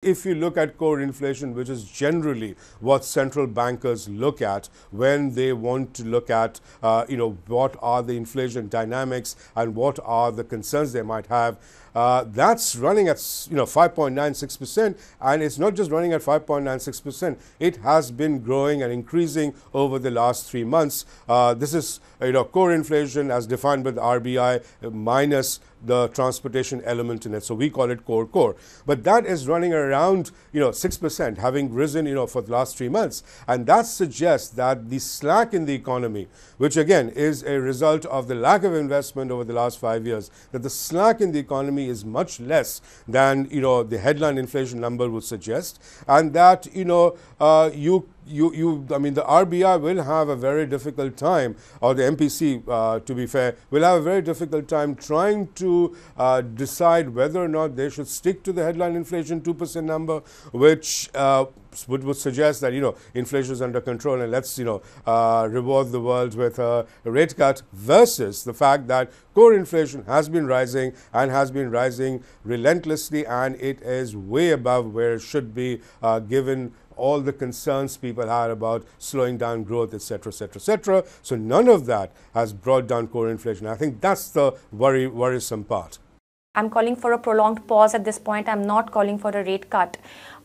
if you look at core inflation, which is generally what central bankers look at when they want to look at, what are the inflation dynamics and what are the concerns they might have, that's running at 5.96%, and it's not just running at 5.96%. It has been growing and increasing over the last 3 months. This is core inflation as defined by the RBI minus the transportation element in it. So we call it core. But that is running around 6%, having risen for the last 3 months, and that suggests that the slack in the economy, which again is a result of the lack of investment over the last 5 years, that the slack in the economy is much less than the headline inflation number would suggest, and that the RBI will have a very difficult time, or the MPC, to be fair, will have a very difficult time trying to decide whether or not they should stick to the headline inflation 2% number, which would suggest that inflation is under control and let's reward the world with a rate cut, versus the fact that core inflation has been rising and has been rising relentlessly, and it is way above where it should be, given all the concerns people had about slowing down growth, etc., etc., etc. So none of that has brought down core inflation. I think that's the worrisome part. I'm calling for a prolonged pause at this point. I'm not calling for a rate cut.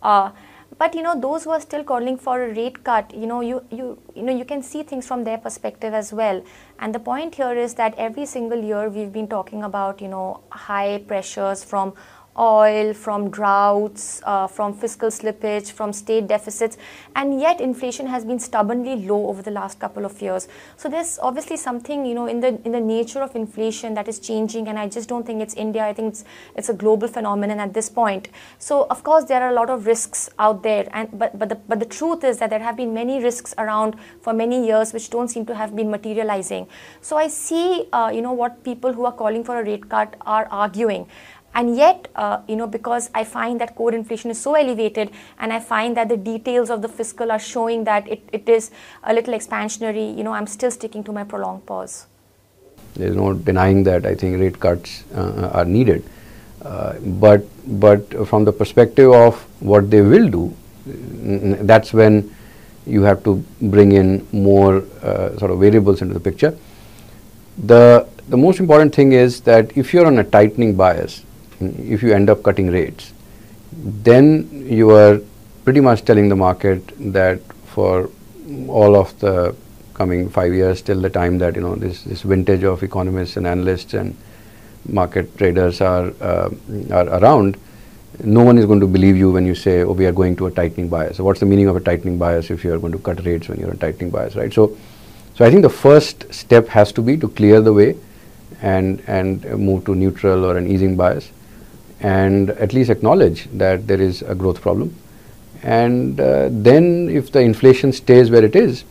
But those who are still calling for a rate cut, you can see things from their perspective as well. And the point here is that every single year we've been talking about high pressures from oil, from droughts, from fiscal slippage, from state deficits, and yet inflation has been stubbornly low over the last couple of years. So there's obviously something in the nature of inflation that is changing, and I just don't think it's India. I think it's a global phenomenon at this point. So of course there are a lot of risks out there, but the truth is that there have been many risks around for many years which don't seem to have been materializing. So I see what people who are calling for a rate cut are arguing. And yet, because I find that core inflation is so elevated, and I find that the details of the fiscal are showing that it is a little expansionary, I'm still sticking to my prolonged pause. There's no denying that I think rate cuts are needed. But from the perspective of what they will do, that's when you have to bring in more sort of variables into the picture. The most important thing is that if you're on a tightening bias, if you end up cutting rates, then you are pretty much telling the market that for all of the coming 5 years, till the time that this vintage of economists and analysts and market traders are around, no one is going to believe you when you say, oh, we are going to a tightening bias. So what's the meaning of a tightening bias if you are going to cut rates when you're a tightening bias, right? So I think the first step has to be to clear the way and move to neutral or an easing bias, and at least acknowledge that there is a growth problem. And then if the inflation stays where it is,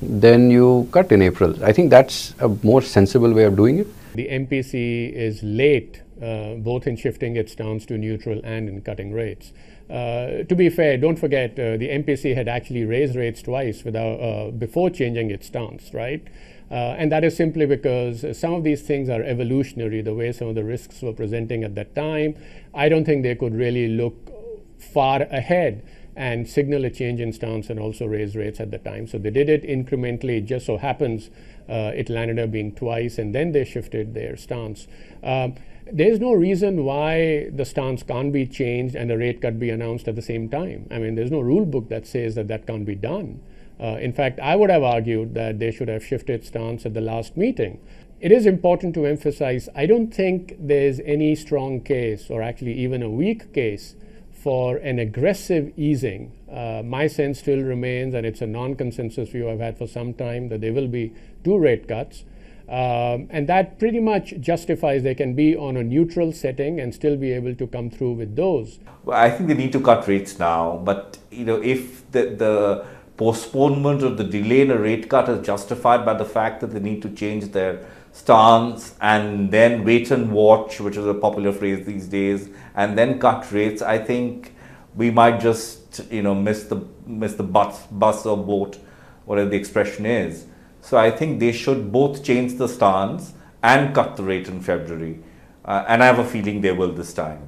then you cut in April. I think that's a more sensible way of doing it. The MPC is late both in shifting its stance to neutral and in cutting rates. To be fair, don't forget the MPC had actually raised rates twice before changing its stance, right? And that is simply because some of these things are evolutionary, the way some of the risks were presenting at that time. I don't think they could really look far ahead and signal a change in stance and also raise rates at the time. So they did it incrementally. It just so happens it landed up being twice, and then they shifted their stance. There's no reason why the stance can't be changed and a rate cut be announced at the same time. I mean, there's no rule book that says that can't be done. In fact, I would have argued that they should have shifted stance at the last meeting. It is important to emphasize, I don't think there's any strong case, or actually even a weak case, for an aggressive easing. My sense still remains, and it's a non-consensus view I've had for some time, that there will be 2 rate cuts. And that pretty much justifies they can be on a neutral setting and still be able to come through with those. Well, I think they need to cut rates now, but if the postponement or the delay in a rate cut is justified by the fact that they need to change their stance and then wait and watch, which is a popular phrase these days, and then cut rates, I think we might just miss the bus or boat, whatever the expression is. So I think they should both change the stance and cut the rate in February, and I have a feeling they will this time.